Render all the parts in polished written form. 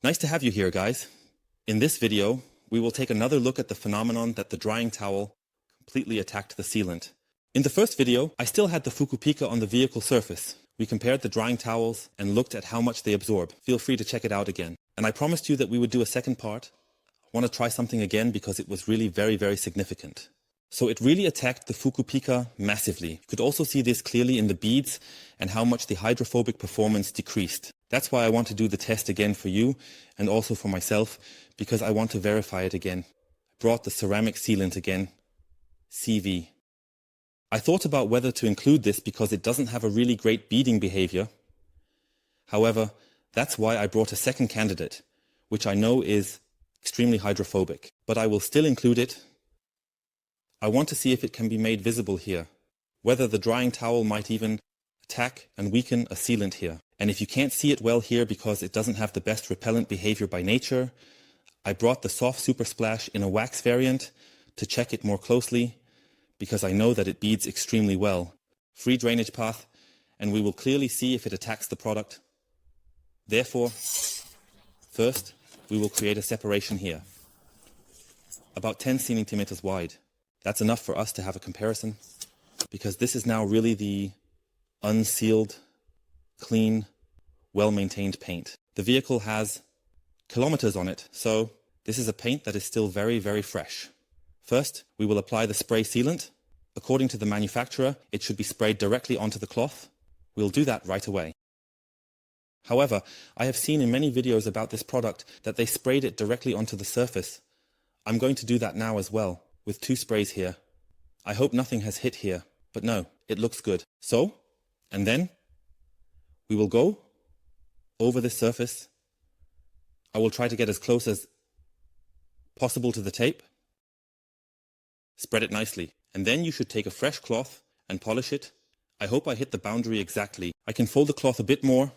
Nice to have you here, guys. In this video, we will take another look at the phenomenon that the drying towel completely attacked the sealant. In the first video, I still had the Fukuoka on the vehicle surface. We compared the drying towels and looked at how much they absorb. Feel free to check it out again. And I promised you that we would do a second part. I want to try something again because it was really very significant. So it really attacked the Fukuoka massively. You could also see this clearly in the beads and how much the hydrophobic performance decreased. That's why I want to do the test again for you and also for myself, because I want to verify it again. I brought the ceramic sealant again, CV. I thought about whether to include this because it doesn't have a really great beading behavior. However, that's why I brought a second candidate, which I know is extremely hydrophobic, but I will still include it. I want to see if it can be made visible here, whether the drying towel might even attack and weaken a sealant here. And if you can't see it well here because it doesn't have the best repellent behavior by nature, I brought the soft super splash in a wax variant to check it more closely because I know that it beads extremely well. Free drainage path, and we will clearly see if it attacks the product. Therefore, first, we will create a separation here, about 10 centimeters wide. That's enough for us to have a comparison because this is now really the unsealed, clean, well-maintained paint. The vehicle has kilometers on it, so this is a paint that is still very fresh. First, we will apply the spray sealant. According to the manufacturer, it should be sprayed directly onto the cloth. We'll do that right away. However, I have seen in many videos about this product that they sprayed it directly onto the surface. I'm going to do that now as well, with 2 sprays here. I hope nothing has hit here, but no, it looks good. So, and then we will go over this surface. I will try to get as close as possible to the tape. Spread it nicely. And then you should take a fresh cloth and polish it. I hope I hit the boundary exactly. I can fold the cloth a bit more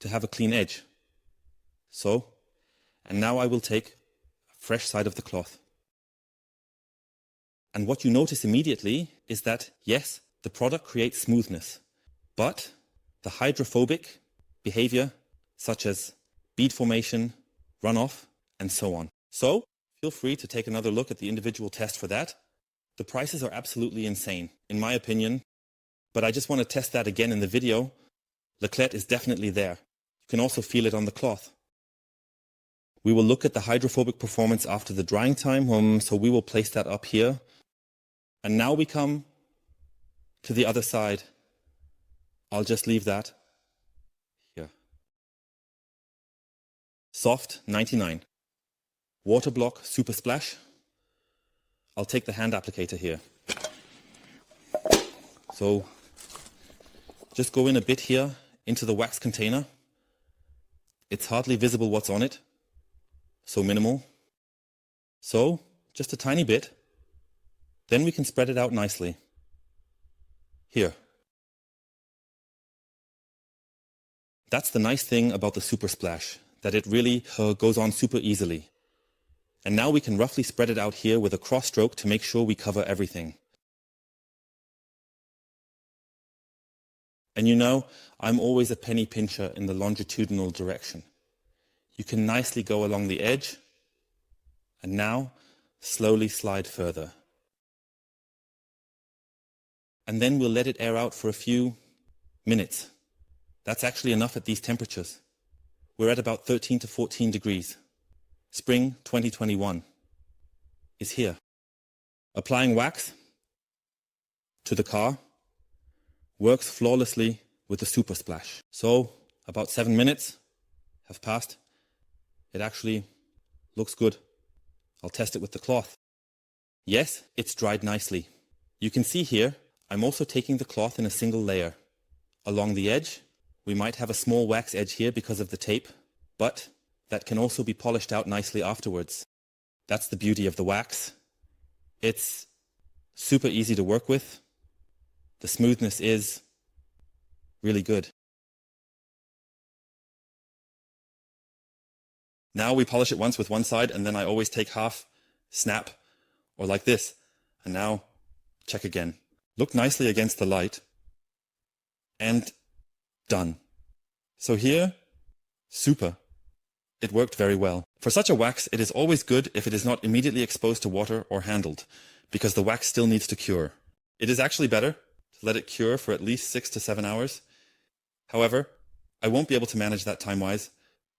to have a clean edge. So, and now I will take a fresh side of the cloth. And what you notice immediately is that, yes, the product creates smoothness, but the hydrophobic behavior, such as bead formation, runoff, and so on. So, feel free to take another look at the individual test for that. The prices are absolutely insane, in my opinion, but I just want to test that again in the video. L'eclat is definitely there. You can also feel it on the cloth. We will look at the hydrophobic performance after the drying time, so we will place that up here. And now we come to the other side. I'll just leave that here. Soft 99. Waterblock Super Splash. I'll take the hand applicator here. So just go in a bit here into the wax container. It's hardly visible what's on it, so minimal. So just a tiny bit. Then we can spread it out nicely. Here. That's the nice thing about the Super Splash, that it really goes on super easily. And now we can roughly spread it out here with a cross stroke to make sure we cover everything. And you know, I'm always a penny pincher in the longitudinal direction. You can nicely go along the edge, and now slowly slide further. And then we'll let it air out for a few minutes. That's actually enough at these temperatures. We're at about 13 to 14 degrees. Spring 2021 is here. Applying wax to the car works flawlessly with the Super Splash. So about 7 minutes have passed. It actually looks good. I'll test it with the cloth. Yes, it's dried nicely. You can see here, I'm also taking the cloth in a single layer. Along the edge, we might have a small wax edge here because of the tape, but that can also be polished out nicely afterwards. That's the beauty of the wax. It's super easy to work with. The smoothness is really good. Now we polish it once with one side, and then I always take half, snap, or like this. And now check again. Look nicely against the light, and done. So here, super. It worked very well. For such a wax, it is always good if it is not immediately exposed to water or handled, because the wax still needs to cure. It is actually better to let it cure for at least 6 to 7 hours. However, I won't be able to manage that time-wise,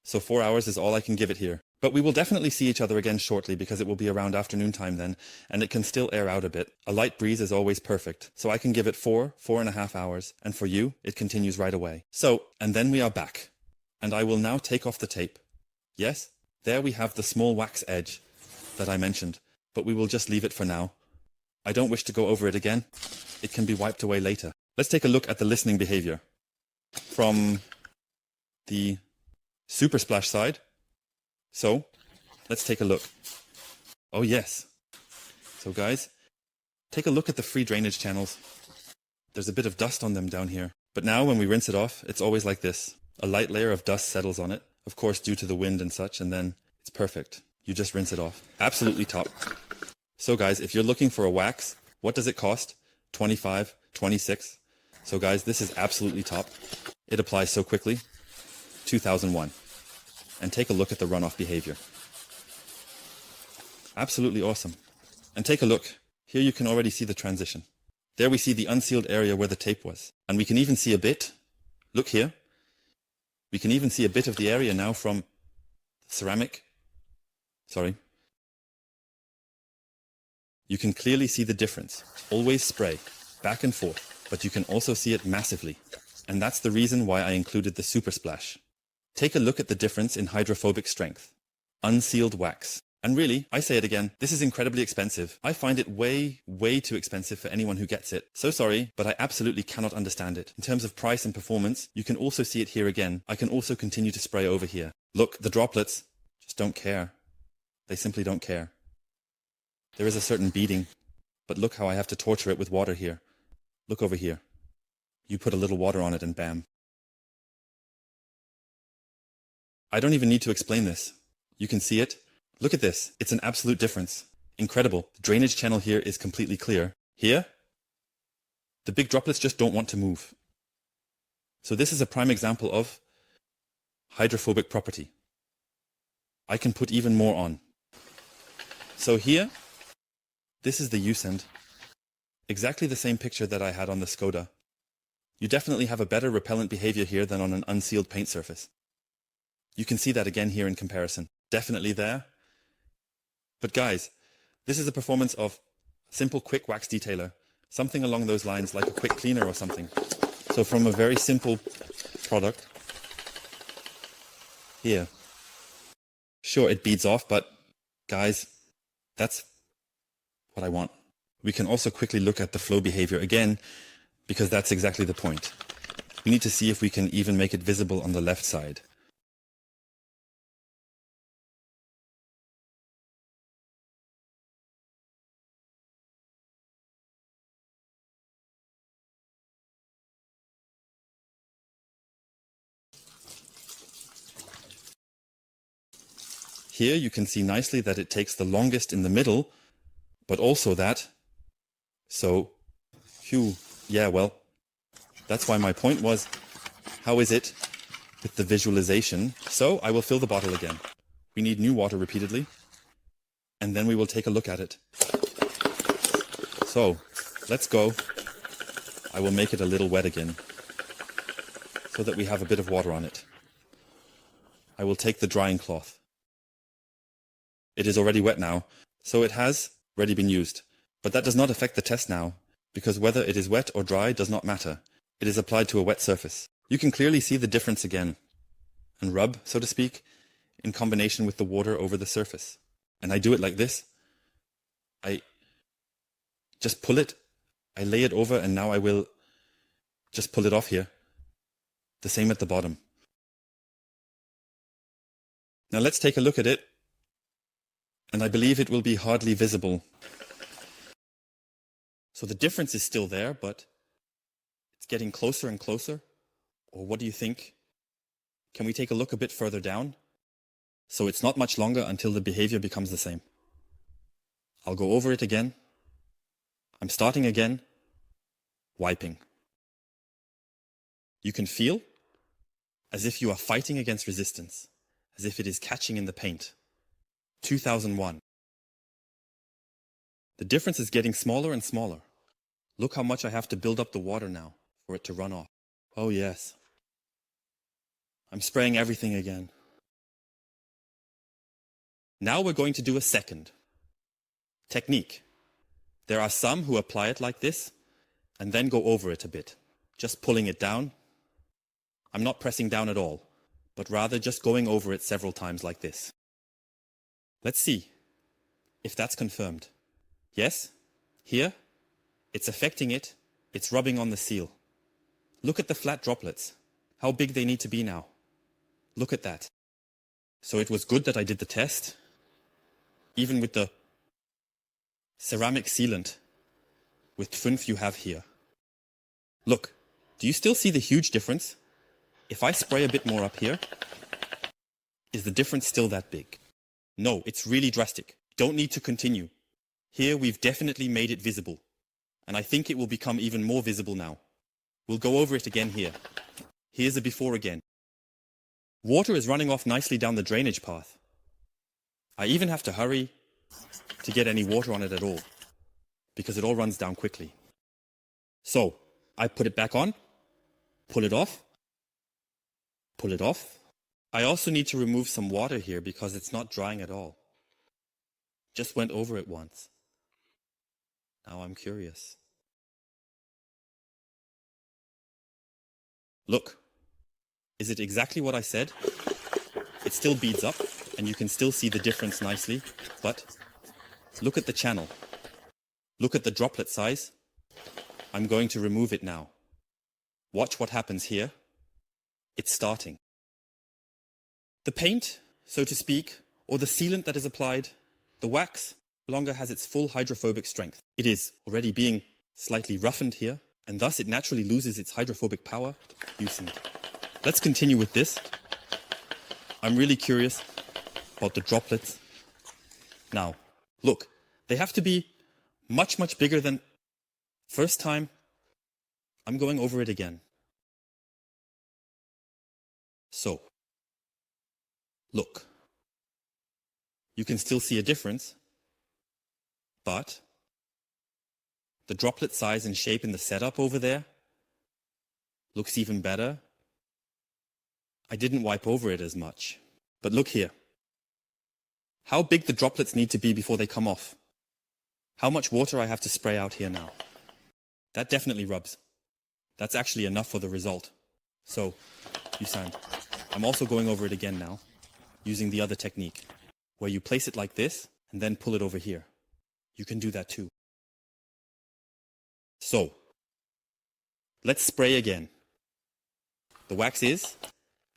so 4 hours is all I can give it here. But we will definitely see each other again shortly because it will be around afternoon time then, and it can still air out a bit. A light breeze is always perfect, so I can give it 4.5 hours, and for you, it continues right away. So, and then we are back. And I will now take off the tape. Yes, there we have the small wax edge that I mentioned, but we will just leave it for now. I don't wish to go over it again. It can be wiped away later. Let's take a look at the listening behavior. From the super splash side. So, let's take a look. Oh yes. So guys, take a look at the free drainage channels. There's a bit of dust on them down here. But now when we rinse it off, it's always like this. A light layer of dust settles on it, of course due to the wind and such, and then it's perfect. You just rinse it off. Absolutely top. So guys, if you're looking for a wax, what does it cost? 25, 26. So guys, this is absolutely top. It applies so quickly. 2001. And take a look at the runoff behavior. Absolutely awesome. And take a look. Here you can already see the transition. There we see the unsealed area where the tape was. And we can even see a bit. Look here. We can even see a bit of the area now from ceramic. Sorry. You can clearly see the difference. Always spray, back and forth, but you can also see it massively. And that's the reason why I included the super splash. Take a look at the difference in hydrophobic strength. Unsealed wax. And really, I say it again, this is incredibly expensive. I find it way too expensive for anyone who gets it. So sorry, but I absolutely cannot understand it. In terms of price and performance, you can also see it here again. I can also continue to spray over here. Look, the droplets just don't care. They simply don't care. There is a certain beading, but look how I have to torture it with water here. Look over here. You put a little water on it and bam. I don't even need to explain this. You can see it. Look at this. It's an absolute difference. Incredible. The drainage channel here is completely clear. Here, the big droplets just don't want to move. So this is a prime example of hydrophobic property. I can put even more on. So here, this is the use end. Exactly the same picture that I had on the Skoda. You definitely have a better repellent behavior here than on an unsealed paint surface. You can see that again here in comparison. Definitely there. But guys, this is the performance of a simple quick wax detailer. Something along those lines, like a quick cleaner or something. So from a very simple product, here. Sure, it beads off, but guys, that's what I want. We can also quickly look at the flow behavior again, because that's exactly the point. We need to see if we can even make it visible on the left side. Here you can see nicely that it takes the longest in the middle, but also that. So, yeah, well, that's why my point was, how is it with the visualization? So I will fill the bottle again. We need new water repeatedly, and then we will take a look at it. So, let's go. I will make it a little wet again, so that we have a bit of water on it. I will take the drying cloth. It is already wet now, so it has already been used. But that does not affect the test now, because whether it is wet or dry does not matter. It is applied to a wet surface. You can clearly see the difference again, and rub, so to speak, in combination with the water over the surface. And I do it like this. I just pull it, I lay it over, and now I will just pull it off here. The same at the bottom. Now let's take a look at it. And I believe it will be hardly visible. So the difference is still there, but it's getting closer and closer. Or what do you think? Can we take a look a bit further down? So it's not much longer until the behavior becomes the same. I'll go over it again. I'm starting again. Wiping. You can feel as if you are fighting against resistance, as if it is catching in the paint. 2001. The difference is getting smaller and smaller. Look how much I have to build up the water now for it to run off. Oh yes. I'm spraying everything again. Now we're going to do a second technique. There are some who apply it like this and then go over it a bit, just pulling it down. I'm not pressing down at all, but rather just going over it several times like this. Let's see if that's confirmed. Yes, here, it's affecting it, it's rubbing on the seal. Look at the flat droplets, how big they need to be now. Look at that. So it was good that I did the test, even with the ceramic sealant with 5 you have here. Look, do you still see the huge difference? If I spray a bit more up here, is the difference still that big? No, it's really drastic. Don't need to continue. Here we've definitely made it visible, and I think it will become even more visible now. We'll go over it again here. Here's a before again. Water is running off nicely down the drainage path. I even have to hurry to get any water on it at all, because it all runs down quickly. So, I put it back on, pull it off, pull it off. I also need to remove some water here because it's not drying at all. Just went over it once. Now I'm curious. Look, is it exactly what I said? It still beads up, and you can still see the difference nicely, but look at the channel. Look at the droplet size. I'm going to remove it now. Watch what happens here. It's starting. The paint, so to speak, or the sealant that is applied, the wax, no longer has its full hydrophobic strength. It is already being slightly roughened here, and thus it naturally loses its hydrophobic power. Let's continue with this. I'm really curious about the droplets. Now, look, they have to be much, much bigger than first time. I'm going over it again. So, look, you can still see a difference, but the droplet size and shape in the setup over there looks even better. I didn't wipe over it as much, but look here. How big the droplets need to be before they come off. How much water I have to spray out here now. That definitely rubs. That's actually enough for the result. So, I'm also going over it again now, using the other technique, where you place it like this and then pull it over here. You can do that too. So, let's spray again. The wax is,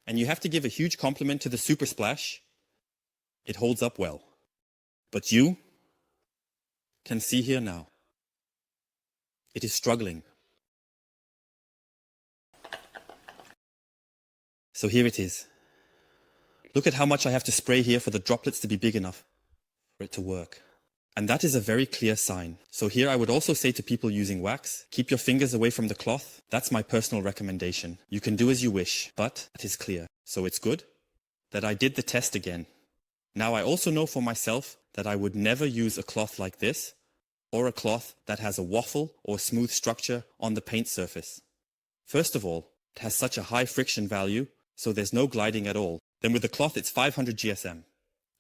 and you have to give a huge compliment to the Super Splash. It holds up well. But you can see here now. It is struggling. So here it is. Look at how much I have to spray here for the droplets to be big enough for it to work. And that is a very clear sign. So here I would also say to people using wax, keep your fingers away from the cloth. That's my personal recommendation. You can do as you wish, but it is clear. So it's good that I did the test again. Now I also know for myself that I would never use a cloth like this, or a cloth that has a waffle or smooth structure on the paint surface. First of all, it has such a high friction value, so there's no gliding at all. Then with the cloth it's 500 GSM.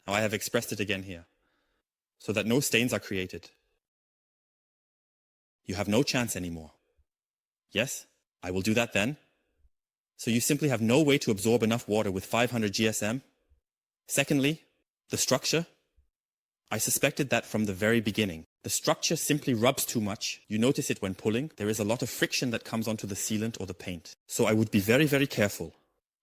Now I have expressed it again here, so that no stains are created. You have no chance anymore. Yes, I will do that then. So you simply have no way to absorb enough water with 500 GSM. Secondly, the structure. I suspected that from the very beginning. The structure simply rubs too much. You notice it when pulling. There is a lot of friction that comes onto the sealant or the paint. So I would be very, very careful.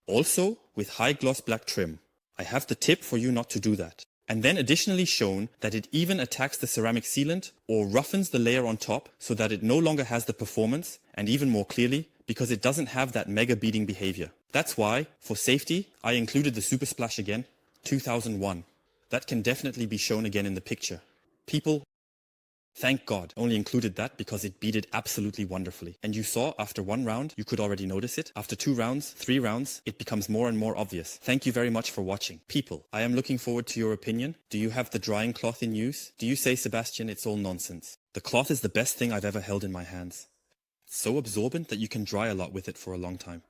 Also, with high gloss black trim. I have the tip for you not to do that. And then additionally shown that it even attacks the ceramic sealant or roughens the layer on top so that it no longer has the performance, and even more clearly, because it doesn't have that mega beading behavior. That's why, for safety, I included the Super Splash again, 2001. That can definitely be shown again in the picture. People Thank God, I only included that because it beaded absolutely wonderfully. And you saw after 1 round, you could already notice it. After 2 rounds, 3 rounds, it becomes more and more obvious. Thank you very much for watching. People, I am looking forward to your opinion. Do you have the drying cloth in use? Do you say, Sebastian, it's all nonsense? The cloth is the best thing I've ever held in my hands. It's so absorbent that you can dry a lot with it for a long time.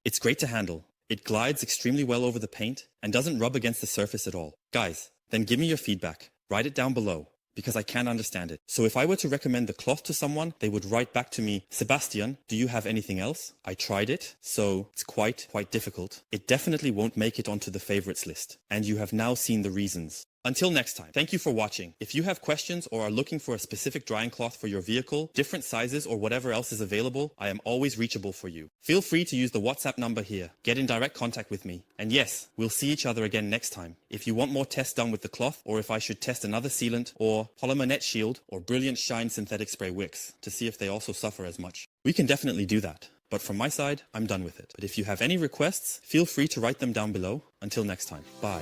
It's great to handle. It glides extremely well over the paint and doesn't rub against the surface at all. Guys, then give me your feedback. Write it down below, because I can't understand it. So if I were to recommend the cloth to someone, they would write back to me, Sebastian, do you have anything else? I tried it, so it's quite difficult. It definitely won't make it onto the favorites list, and you have now seen the reasons. Until next time, thank you for watching. If you have questions or are looking for a specific drying cloth for your vehicle, different sizes or whatever else is available, I am always reachable for you. Feel free to use the WhatsApp number here. Get in direct contact with me. And yes, we'll see each other again next time. If you want more tests done with the cloth, or if I should test another sealant, or polymer net shield, or brilliant shine synthetic spray wicks, to see if they also suffer as much, we can definitely do that. But from my side, I'm done with it. But if you have any requests, feel free to write them down below. Until next time, bye.